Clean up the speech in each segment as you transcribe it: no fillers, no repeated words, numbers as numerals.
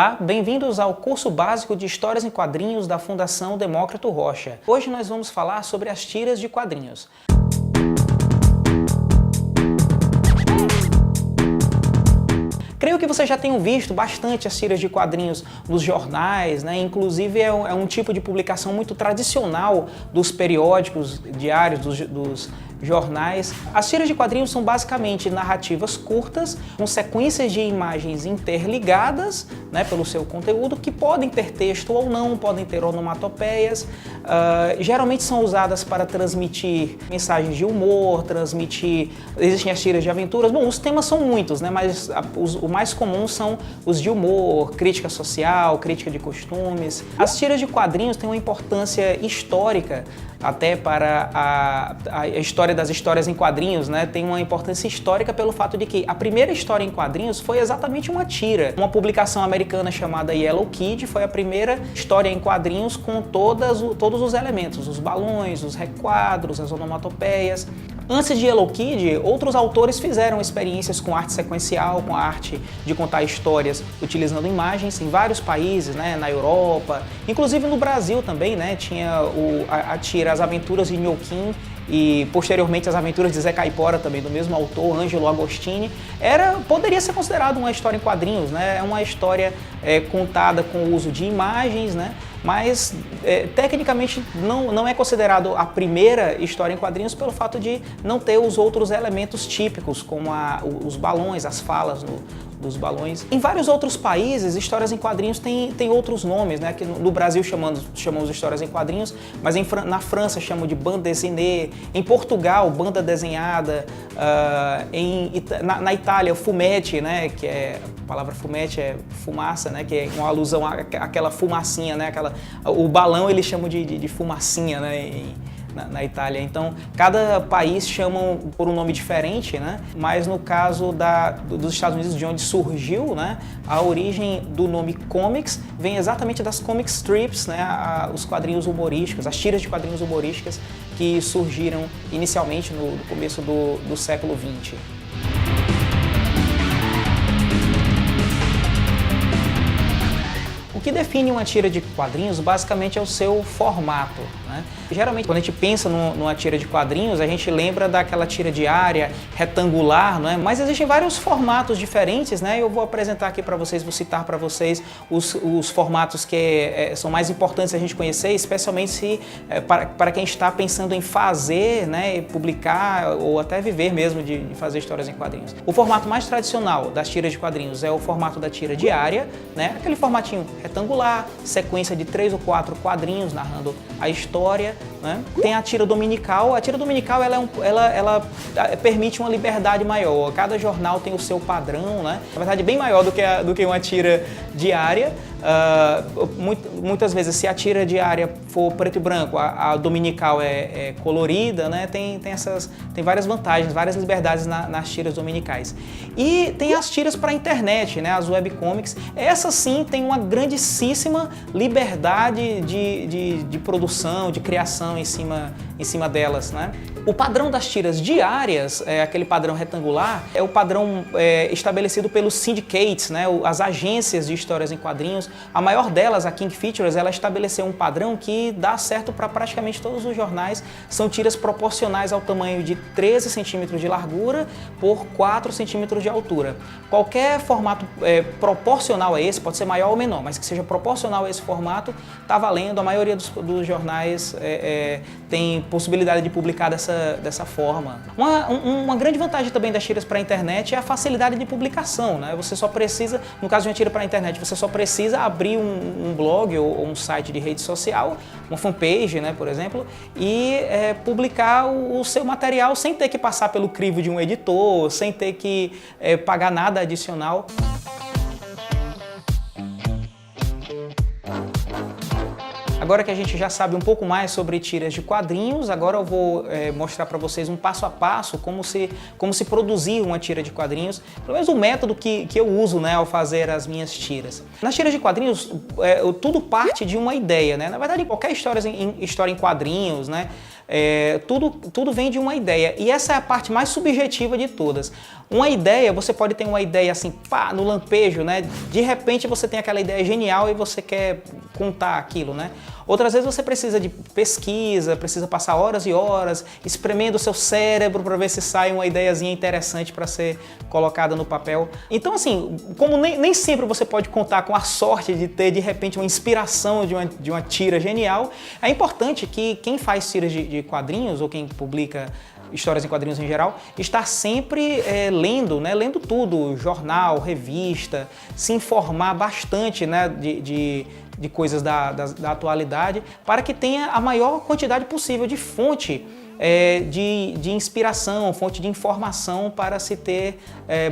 Olá, bem-vindos ao curso básico de Histórias em Quadrinhos da Fundação Demócrito Rocha. Hoje nós vamos falar sobre as tiras de quadrinhos. Creio que vocês já tenham visto bastante as tiras de quadrinhos nos jornais, né? Inclusive é um tipo de publicação muito tradicional dos periódicos diários, dos jornais. As tiras de quadrinhos são basicamente narrativas curtas, com sequências de imagens interligadas, né, pelo seu conteúdo, que podem ter texto ou não, podem ter onomatopeias. Geralmente são usadas para transmitir mensagens de humor, existem as tiras de aventuras. Bom, os temas são muitos, né, mas o mais comum são os de humor, crítica social, crítica de costumes. As tiras de quadrinhos têm uma importância histórica até para a história das histórias em quadrinhos, né? Tem uma importância histórica pelo fato de que a primeira história em quadrinhos foi exatamente uma tira. Uma publicação americana chamada Yellow Kid foi a primeira história em quadrinhos com todos os elementos, os balões, os requadros, as onomatopeias. Antes de Yellow Kid, outros autores fizeram experiências com arte sequencial, com a arte de contar histórias utilizando imagens em vários países, né, na Europa, inclusive no Brasil também, né, tinha a tira As Aventuras de Inhoquim e posteriormente As Aventuras de Zé Caipora, também do mesmo autor, Ângelo Agostini. Poderia ser considerado uma história em quadrinhos, né? É uma história contada com o uso de imagens, né? Mas tecnicamente não é considerado a primeira história em quadrinhos pelo fato de não ter os outros elementos típicos, como os balões, as falas dos balões. Em vários outros países, histórias em quadrinhos têm outros nomes, né? Que no Brasil chamamos histórias em quadrinhos, mas na França chamam de bande dessinée, em Portugal, banda desenhada, na Itália, fumetti, né? Que a palavra fumetti é fumaça, né? Que é uma alusão àquela fumacinha, né? O balão eles chamam de fumacinha, né? Na Itália. Então, cada país chama por um nome diferente, né? Mas no caso dos Estados Unidos, de onde surgiu, né, a origem do nome comics vem exatamente das comic strips, né, os quadrinhos humorísticos, as tiras de quadrinhos humorísticas que surgiram inicialmente no começo do século XX. O que define uma tira de quadrinhos basicamente é o seu formato, né? Geralmente, quando a gente pensa numa tira de quadrinhos, a gente lembra daquela tira diária, retangular, né? Mas existem vários formatos diferentes, né? Eu vou apresentar aqui para vocês, vou citar para vocês os formatos que são mais importantes a gente conhecer, especialmente para quem está pensando em fazer, né, publicar ou até viver mesmo de fazer histórias em quadrinhos. O formato mais tradicional das tiras de quadrinhos é o formato da tira diária, né? Aquele formatinho retangular, sequência de 3 ou 4 quadrinhos narrando a história, né? Tem a tira dominical. A tira dominical ela permite uma liberdade maior. Cada jornal tem o seu padrão, né? Na verdade, bem maior do que uma tira diária. Muitas vezes, se a tira diária for preto e branco, a dominical é colorida, né? Tem várias vantagens, várias liberdades nas tiras dominicais. E tem as tiras para a internet, né? As webcomics. Essas sim tem uma grandíssima liberdade de produção, de criação em cima delas, né? O padrão das tiras diárias, aquele padrão retangular, é o padrão estabelecido pelos syndicates, né? As agências de histórias em quadrinhos. A maior delas, a King Features, ela estabeleceu um padrão que dá certo para praticamente todos os jornais. São tiras proporcionais ao tamanho de 13 centímetros de largura por 4 centímetros de altura. Qualquer formato proporcional a esse, pode ser maior ou menor, mas que seja proporcional a esse formato, está valendo. A maioria dos jornais tem possibilidade de publicar dessa forma. Uma grande vantagem também das tiras para a internet é a facilidade de publicação, né? Você só precisa, no caso de uma tira para a internet, você só precisa abrir um blog ou um site de rede social, uma fanpage, né, por exemplo, e publicar o seu material sem ter que passar pelo crivo de um editor, sem ter que pagar nada adicional. Agora que a gente já sabe um pouco mais sobre tiras de quadrinhos, agora eu vou mostrar para vocês um passo a passo como se produzir uma tira de quadrinhos, pelo menos o método que eu uso, né, ao fazer as minhas tiras. Nas tiras de quadrinhos, tudo parte de uma ideia, né? Na verdade, qualquer história em quadrinhos, né, tudo vem de uma ideia. E essa é a parte mais subjetiva de todas. Uma ideia, você pode ter uma ideia assim, pá, no lampejo, né? De repente você tem aquela ideia genial e você quer contar aquilo, né? Outras vezes você precisa de pesquisa, precisa passar horas e horas espremendo o seu cérebro para ver se sai uma ideiazinha interessante para ser colocada no papel. Então, assim, como nem sempre você pode contar com a sorte de ter, de repente, uma inspiração de uma tira genial, é importante que quem faz tiras de quadrinhos ou quem publica histórias em quadrinhos em geral, estar sempre lendo, né? Lendo tudo, jornal, revista, se informar bastante, né? de coisas da atualidade, para que tenha a maior quantidade possível de fonte de inspiração, fonte de informação para se ter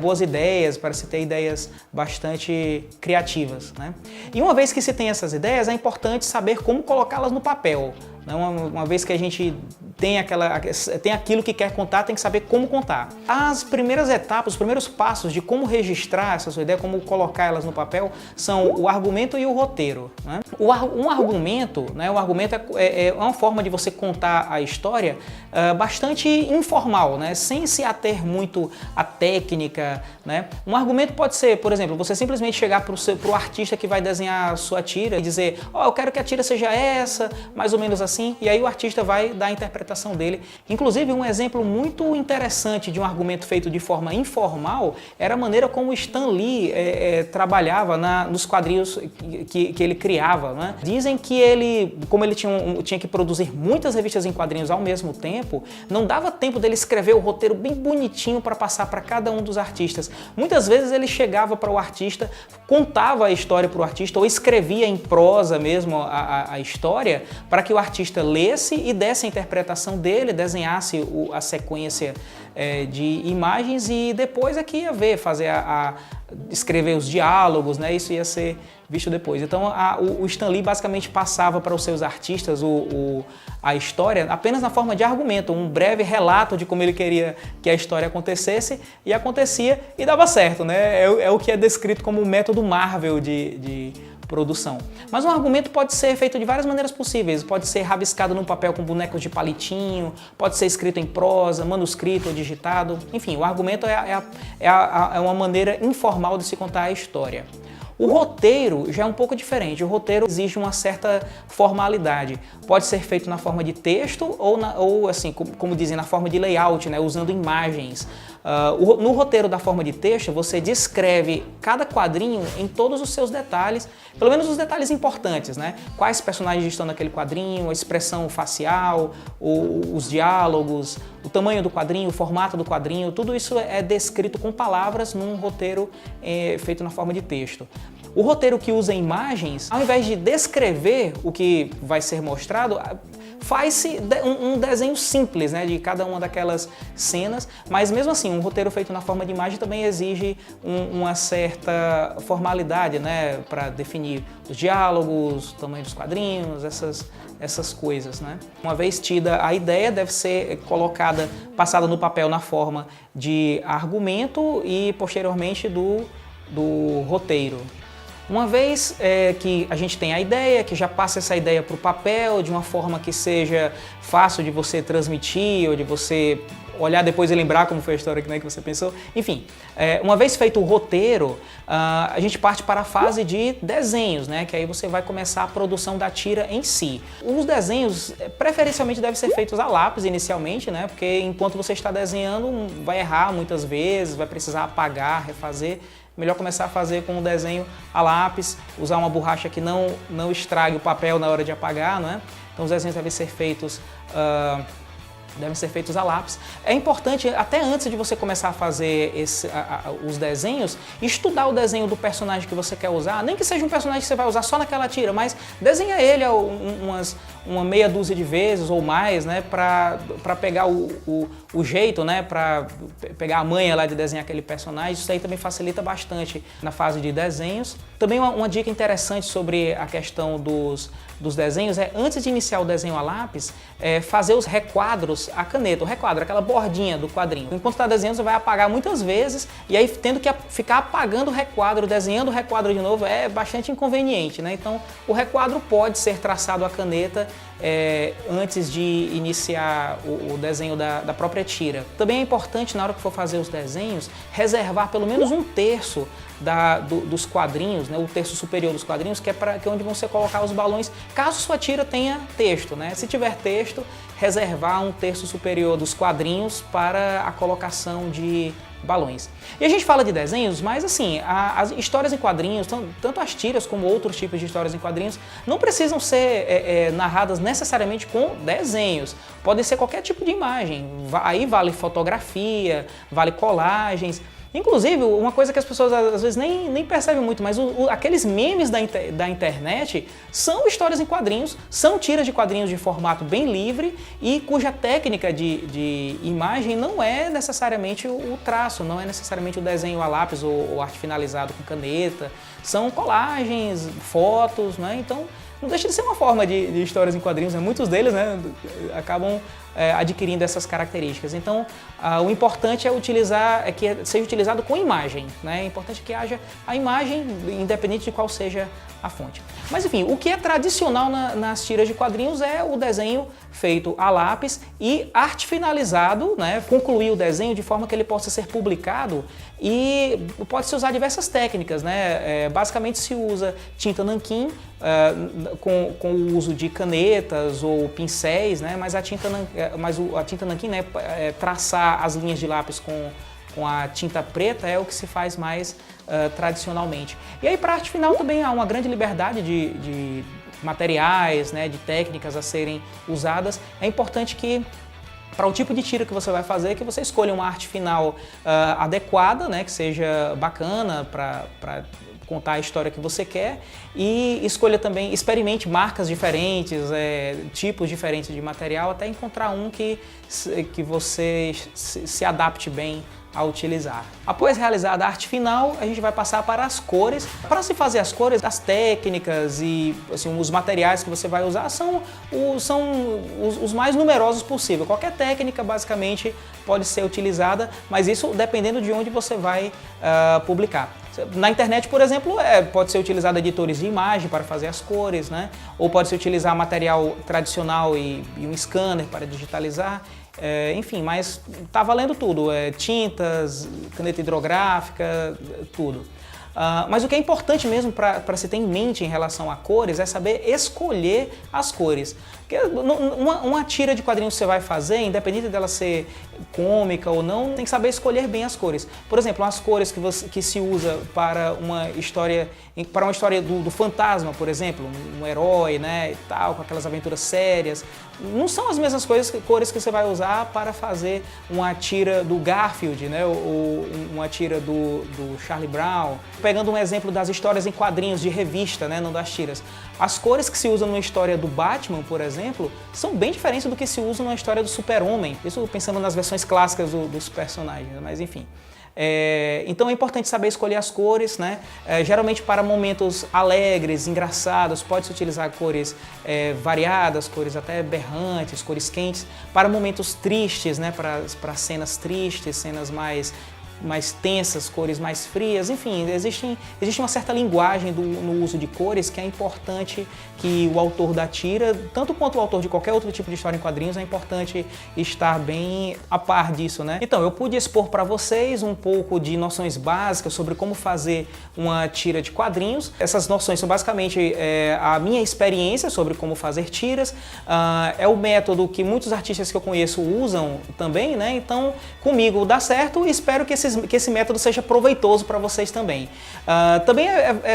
boas ideias, para se ter ideias bastante criativas, né? E uma vez que se tem essas ideias, é importante saber como colocá-las no papel. Uma vez que a gente tem aquilo que quer contar, tem que saber como contar. As primeiras etapas, os primeiros passos de como registrar essa sua ideia, como colocar elas no papel, são o argumento e o roteiro, né? Um argumento, né? O argumento é uma forma de você contar a história bastante informal, né? Sem se ater muito à técnica, né? Um argumento pode ser, por exemplo, você simplesmente chegar para o artista que vai desenhar a sua tira e dizer: ó, eu quero que a tira seja essa, mais ou menos assim, e aí o artista vai dar a interpretação dele. Inclusive, um exemplo muito interessante de um argumento feito de forma informal era a maneira como Stan Lee trabalhava nos quadrinhos que ele criava, né? Dizem que ele, como ele tinha que produzir muitas revistas em quadrinhos ao mesmo tempo, não dava tempo dele escrever o roteiro bem bonitinho para passar para cada um dos artistas. Muitas vezes ele chegava para o artista, contava a história para o artista ou escrevia em prosa mesmo a história para que o artista lesse e desse a interpretação dele, desenhasse a sequência de imagens e depois aqui ia ver, escrever os diálogos, né? Isso ia ser visto depois. Então o Stan Lee basicamente passava para os seus artistas a história apenas na forma de argumento, um breve relato de como ele queria que a história acontecesse, e acontecia e dava certo, né? É o que é descrito como o método Marvel de produção. Mas um argumento pode ser feito de várias maneiras possíveis. Pode ser rabiscado num papel com bonecos de palitinho, pode ser escrito em prosa, manuscrito ou digitado. Enfim, o argumento é uma maneira informal de se contar a história. O roteiro já é um pouco diferente. O roteiro exige uma certa formalidade. Pode ser feito na forma de texto ou assim, como dizem, na forma de layout, né, usando imagens. No roteiro da forma de texto, você descreve cada quadrinho em todos os seus detalhes, pelo menos os detalhes importantes, né? Quais personagens estão naquele quadrinho, a expressão facial, os diálogos, o tamanho do quadrinho, o formato do quadrinho, tudo isso é descrito com palavras num roteiro feito na forma de texto. O roteiro que usa imagens, ao invés de descrever o que vai ser mostrado, faz-se um desenho simples, né, de cada uma daquelas cenas, mas mesmo assim, um roteiro feito na forma de imagem também exige uma certa formalidade, né, para definir os diálogos, o tamanho dos quadrinhos, essas coisas, né. Uma vez tida a ideia, deve ser passada no papel na forma de argumento e posteriormente do roteiro. Uma vez que a gente tem a ideia, que já passa essa ideia para o papel de uma forma que seja fácil de você transmitir ou de você olhar depois e lembrar como foi a história, né, que você pensou. Enfim, uma vez feito o roteiro, a gente parte para a fase de desenhos, né, que aí você vai começar a produção da tira em si. Os desenhos, preferencialmente, devem ser feitos a lápis inicialmente, né, porque enquanto você está desenhando, vai errar muitas vezes, vai precisar apagar, refazer. Melhor começar a fazer com o desenho a lápis, usar uma borracha que não estrague o papel na hora de apagar, não é? Então os desenhos devem ser feitos a lápis. É importante, até antes de você começar a fazer os desenhos, estudar o desenho do personagem que você quer usar, nem que seja um personagem que você vai usar só naquela tira, mas desenha ele uma meia dúzia de vezes ou mais, né, para pegar o jeito, né, para pegar a manha lá de desenhar aquele personagem. Isso aí também facilita bastante na fase de desenhos. Também uma dica interessante sobre a questão dos desenhos é, antes de iniciar o desenho a lápis, fazer os requadros a caneta. O requadro, aquela bordinha do quadrinho. Enquanto está desenhando, você vai apagar muitas vezes e aí tendo que ficar apagando o requadro, desenhando o requadro de novo, é bastante inconveniente, né? Então, o requadro pode ser traçado a caneta antes de iniciar o desenho da própria tira. Também é importante, na hora que for fazer os desenhos, reservar pelo menos um terço dos quadrinhos, né, o terço superior dos quadrinhos, que é onde vão você colocar os balões, caso sua tira tenha texto, né? Se tiver texto, reservar um terço superior dos quadrinhos para a colocação de balões. E a gente fala de desenhos, mas assim, as histórias em quadrinhos, tanto as tiras como outros tipos de histórias em quadrinhos, não precisam ser narradas necessariamente com desenhos. Podem ser qualquer tipo de imagem. Aí vale fotografia, vale colagens. Inclusive, uma coisa que as pessoas às vezes nem percebem muito, mas aqueles memes da internet são histórias em quadrinhos, são tiras de quadrinhos de formato bem livre e cuja técnica de imagem não é necessariamente o traço, não é necessariamente o desenho a lápis ou arte finalizado com caneta, são colagens, fotos, né? Então não deixa de ser uma forma de histórias em quadrinhos, né? Muitos deles, né, acabam adquirindo essas características. Então, o importante é que seja utilizado com imagem, né? É importante que haja a imagem, independente de qual seja a fonte. Mas enfim, o que é tradicional nas tiras de quadrinhos é o desenho feito a lápis e arte finalizado, né? Concluir o desenho de forma que ele possa ser publicado, e pode-se usar diversas técnicas, né? Basicamente se usa tinta nanquim, com o uso de canetas ou pincéis, né? Mas a tinta nanquim, né, traçar as linhas de lápis com a tinta preta é o que se faz mais tradicionalmente. E aí para a arte final também há uma grande liberdade de materiais, né, de técnicas a serem usadas. É importante que para o tipo de tira que você vai fazer, que você escolha uma arte final adequada, né, que seja bacana para contar a história que você quer, e escolha também, experimente marcas diferentes, tipos diferentes de material, até encontrar um que você se adapte bem a utilizar. Após realizada a arte final, a gente vai passar para as cores. Para se fazer as cores, as técnicas e assim, os materiais que você vai usar são os mais numerosos possível. Qualquer técnica basicamente pode ser utilizada, mas isso dependendo de onde você vai publicar. Na internet, por exemplo, pode ser utilizado editores de imagem para fazer as cores, né? Ou pode se utilizar material tradicional e um scanner para digitalizar. Enfim, mas tá valendo tudo, tintas, caneta hidrográfica, tudo. Mas o que é importante mesmo para se ter em mente em relação a cores é saber escolher as cores. Porque uma tira de quadrinhos que você vai fazer, independente dela ser cômica ou não, tem que saber escolher bem as cores. Por exemplo, as cores que se usa para uma história do fantasma, por exemplo, um herói, né, e tal, com aquelas aventuras sérias, não são as mesmas cores que você vai usar para fazer uma tira do Garfield, né, ou uma tira do Charlie Brown. Pegando um exemplo das histórias em quadrinhos de revista, né, não das tiras. As cores que se usam numa história do Batman, por exemplo, são bem diferentes do que se usa numa história do Super-Homem. Isso pensando nas versões clássicas dos personagens, mas enfim. Então é importante saber escolher as cores, né? Geralmente para momentos alegres, engraçados, pode-se utilizar cores variadas, cores até berrantes, cores quentes. Para momentos tristes, né? Para cenas tristes, cenas mais tensas, cores mais frias, enfim, existe uma certa linguagem no uso de cores que é importante que o autor da tira, tanto quanto o autor de qualquer outro tipo de história em quadrinhos, é importante estar bem a par disso, né? Então, eu pude expor para vocês um pouco de noções básicas sobre como fazer uma tira de quadrinhos. Essas noções são basicamente a minha experiência sobre como fazer tiras, é o método que muitos artistas que eu conheço usam também, né? Então, comigo dá certo e espero que esse método seja proveitoso para vocês também. Também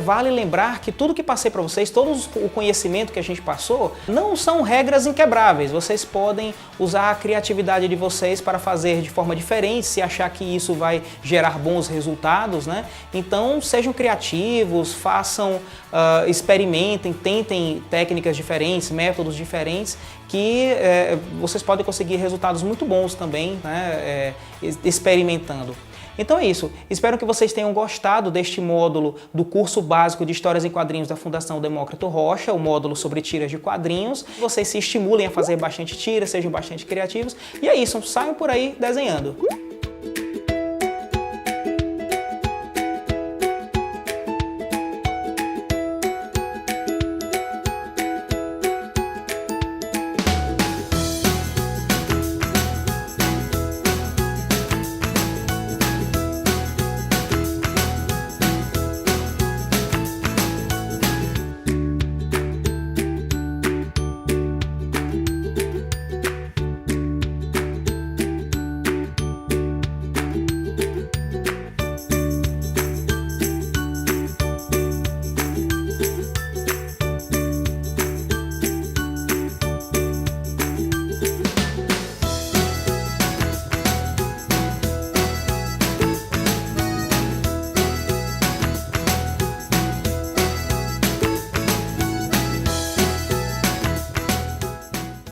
vale lembrar que tudo que passei para vocês, todo o conhecimento que a gente passou, não são regras inquebráveis. Vocês podem usar a criatividade de vocês para fazer de forma diferente, se achar que isso vai gerar bons resultados, né? Então sejam criativos, façam, experimentem, tentem técnicas diferentes, métodos diferentes, que vocês podem conseguir resultados muito bons também, né? Experimentando. Então é isso, espero que vocês tenham gostado deste módulo do curso básico de Histórias em Quadrinhos da Fundação Demócrito Rocha, o módulo sobre tiras de quadrinhos. Vocês se estimulem a fazer bastante tiras, sejam bastante criativos, e é isso, saiam por aí desenhando.